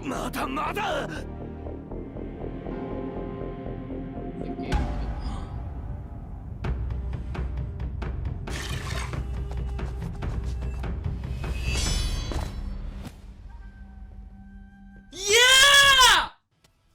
まだまだ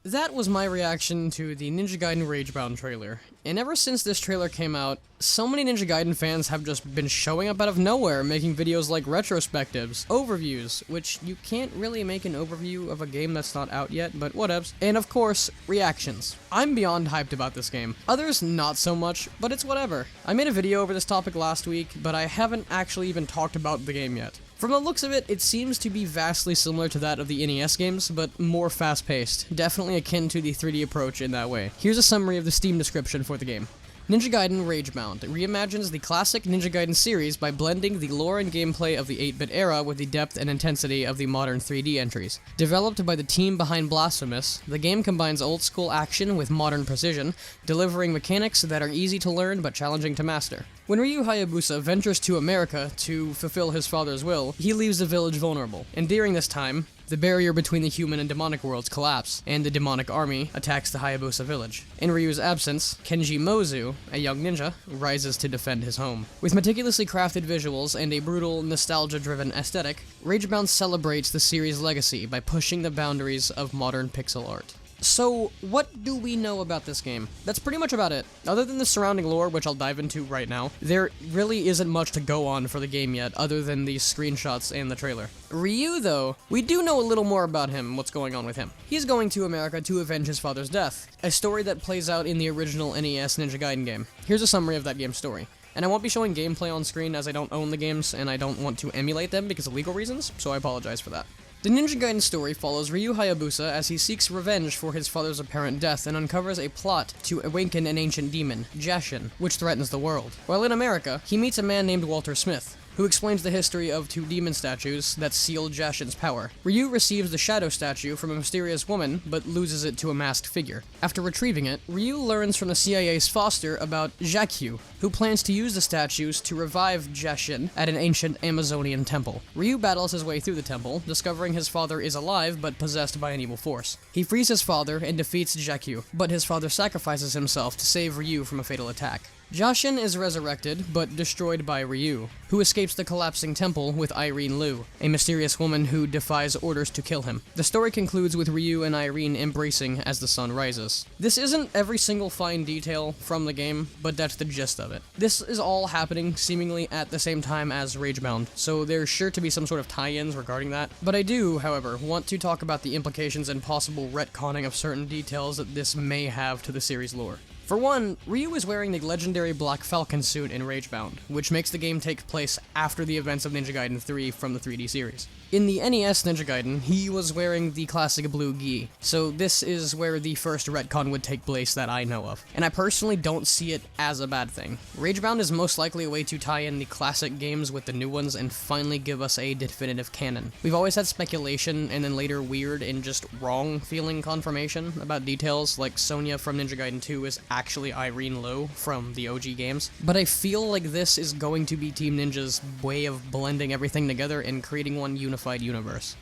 That was my reaction to the Ninja Gaiden Ragebound trailer, and ever since this trailer came out, so many Ninja Gaiden fans have just been showing up out of nowhere, making videos like retrospectives, overviews, which you can't really make an overview of a game that's not out yet, but whatevs, and of course, reactions. I'm beyond hyped about this game. Others not so much, but it's whatever. I made a video over this topic last week, but I haven't actually even talked about the game yet. From the looks of it, it seems to be vastly similar to that of the NES games, but more fast-paced, definitely akin to the 3D approach in that way. Here's a summary of the Steam description for the game. Ninja Gaiden Ragebound reimagines the classic Ninja Gaiden series by blending the lore and gameplay of the 8-bit era with the depth and intensity of the modern 3D entries. Developed by the team behind Blasphemous, the game combines old-school action with modern precision, delivering mechanics that are easy to learn but challenging to master. When Ryu Hayabusa ventures to America to fulfill his father's will, he leaves the village vulnerable, and during this time, the barrier between the human and demonic worlds collapse, and the demonic army attacks the Hayabusa village. In Ryu's absence, Kenji Mozu, a young ninja, rises to defend his home. With meticulously crafted visuals and a brutal, nostalgia-driven aesthetic, Ragebound celebrates the series' legacy by pushing the boundaries of modern pixel art. So, what do we know about this game? That's pretty much about it. Other than the surrounding lore, which I'll dive into right now, there really isn't much to go on for the game yet, other than these screenshots and the trailer. Ryu, though, we do know a little more about him, what's going on with him. He's going to America to avenge his father's death, a story that plays out in the original NES Ninja Gaiden game. Here's a summary of that game's story. And I won't be showing gameplay on screen as I don't own the games, and I don't want to emulate them because of legal reasons, so I apologize for that. The Ninja Gaiden story follows Ryu Hayabusa as he seeks revenge for his father's apparent death and uncovers a plot to awaken an ancient demon, Jashin, which threatens the world. While in America, he meets a man named Walter Smith, who explains the history of two demon statues that seal Jashin's power. Ryu receives the shadow statue from a mysterious woman, but loses it to a masked figure. After retrieving it, Ryu learns from the CIA's Foster about Jakyu, who plans to use the statues to revive Jashin at an ancient Amazonian temple. Ryu battles his way through the temple, discovering his father is alive but possessed by an evil force. He frees his father and defeats Jakyu, but his father sacrifices himself to save Ryu from a fatal attack. Jashin is resurrected, but destroyed by Ryu, who escapes the collapsing temple with Irene Liu, a mysterious woman who defies orders to kill him. The story concludes with Ryu and Irene embracing as the sun rises. This isn't every single fine detail from the game, but that's the gist of it. This is all happening seemingly at the same time as Ragebound, so there's sure to be some sort of tie-ins regarding that. But I do, however, want to talk about the implications and possible retconning of certain details that this may have to the series lore. For one, Ryu is wearing the legendary Black Falcon suit in Ragebound, which makes the game take place after the events of Ninja Gaiden 3 from the 3D series. In the NES Ninja Gaiden, he was wearing the classic blue gi, so this is where the first retcon would take place that I know of, and I personally don't see it as a bad thing. Ragebound is most likely a way to tie in the classic games with the new ones and finally give us a definitive canon. We've always had speculation and then later weird and just wrong feeling confirmation about details like Sonya from Ninja Gaiden 2 is actually Irene Liu from the OG games, but I feel like this is going to be Team Ninja's way of blending everything together and creating one unified universe.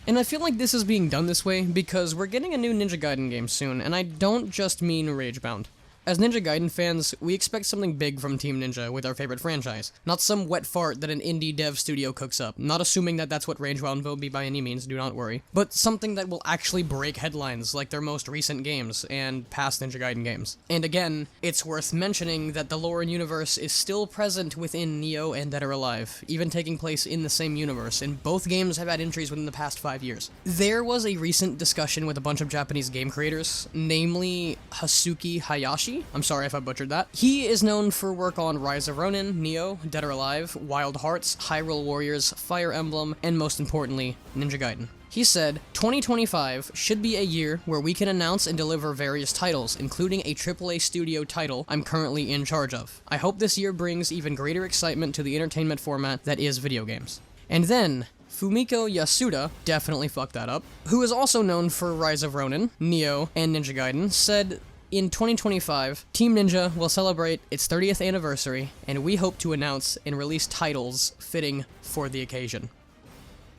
And I feel like this is being done this way because we're getting a new Ninja Gaiden game soon, and I don't just mean Ragebound. As Ninja Gaiden fans, we expect something big from Team Ninja with our favorite franchise, not some wet fart that an indie dev studio cooks up, not assuming that that's what Ragebound will be by any means, do not worry, but something that will actually break headlines like their most recent games and past Ninja Gaiden games. And again, it's worth mentioning that the lore and universe is still present within Neo and Dead or Alive, even taking place in the same universe, and both games have had entries within the past 5 years. There was a recent discussion with a bunch of Japanese game creators, namely Hasuki Hayashi. I'm sorry if I butchered that. He is known for work on Rise of Ronin, Neo, Dead or Alive, Wild Hearts, Hyrule Warriors, Fire Emblem, and most importantly, Ninja Gaiden. He said, 2025 should be a year where we can announce and deliver various titles, including a AAA studio title I'm currently in charge of. I hope this year brings even greater excitement to the entertainment format that is video games. And then, Fumiko Yasuda, definitely fucked that up, who is also known for Rise of Ronin, Neo, and Ninja Gaiden, said, in 2025, Team Ninja will celebrate its 30th anniversary, and we hope to announce and release titles fitting for the occasion.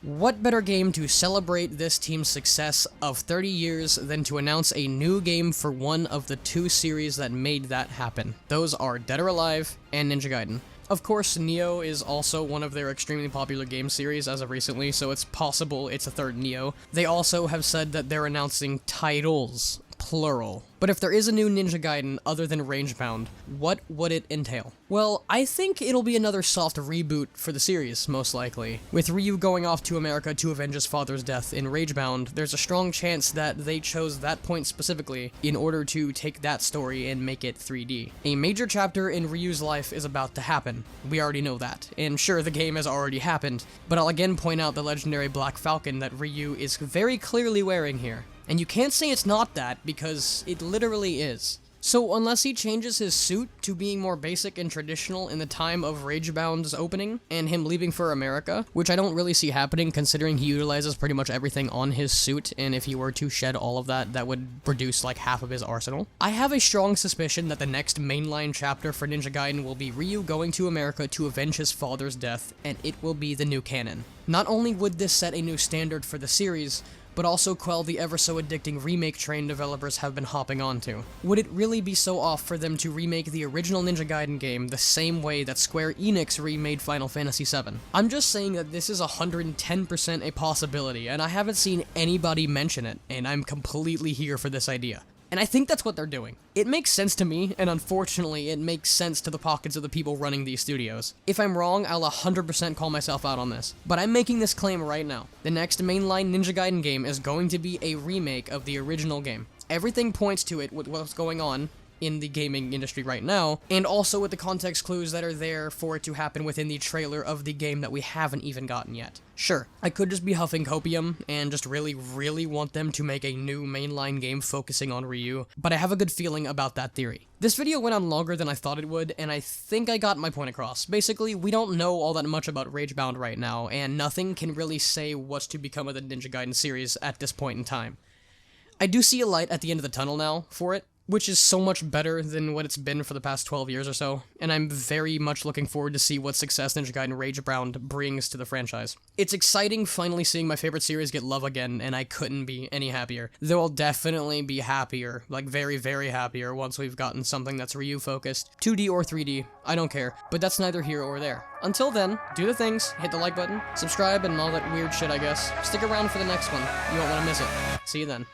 What better game to celebrate this team's success of 30 years than to announce a new game for one of the two series that made that happen? Those are Dead or Alive and Ninja Gaiden. Of course, Nioh is also one of their extremely popular game series as of recently, so it's possible it's a third Nioh. They also have said that they're announcing titles, plural. But if there is a new Ninja Gaiden other than Ragebound, what would it entail? Well, I think it'll be another soft reboot for the series, most likely. With Ryu going off to America to avenge his father's death in Ragebound, there's a strong chance that they chose that point specifically in order to take that story and make it 3D. A major chapter in Ryu's life is about to happen. We already know that. And sure, the game has already happened, but I'll again point out the legendary Black Falcon that Ryu is very clearly wearing here. And you can't say it's not that, because it literally is. So unless he changes his suit to being more basic and traditional in the time of Ragebound's opening, and him leaving for America, which I don't really see happening considering he utilizes pretty much everything on his suit, and if he were to shed all of that, that would reduce like half of his arsenal. I have a strong suspicion that the next mainline chapter for Ninja Gaiden will be Ryu going to America to avenge his father's death, and it will be the new canon. Not only would this set a new standard for the series, but also quell the ever-so-addicting remake train developers have been hopping onto. Would it really be so off for them to remake the original Ninja Gaiden game the same way that Square Enix remade Final Fantasy VII? I'm just saying that this is 110% a possibility, and I haven't seen anybody mention it, and I'm completely here for this idea. And I think that's what they're doing. It makes sense to me, and unfortunately, it makes sense to the pockets of the people running these studios. If I'm wrong, I'll 100% call myself out on this. But I'm making this claim right now. The next mainline Ninja Gaiden game is going to be a remake of the original game. Everything points to it with what's going on in the gaming industry right now, and also with the context clues that are there for it to happen within the trailer of the game that we haven't even gotten yet. Sure, I could just be huffing copium and just really want them to make a new mainline game focusing on Ryu, but I have a good feeling about that theory. This video went on longer than I thought it would, and I think I got my point across. Basically, we don't know all that much about Ragebound right now, and nothing can really say what's to become of the Ninja Gaiden series at this point in time. I do see a light at the end of the tunnel now for it, which is so much better than what it's been for the past 12 years or so, and I'm very much looking forward to see what success Ninja Gaiden Ragebound brings to the franchise. It's exciting finally seeing my favorite series get love again, and I couldn't be any happier. Though I'll definitely be happier, like very happier, once we've gotten something that's Ryu-focused. 2D or 3D, I don't care, but that's neither here or there. Until then, do the things, hit the like button, subscribe, and all that weird shit, I guess. Stick around for the next one. You won't want to miss it. See you then.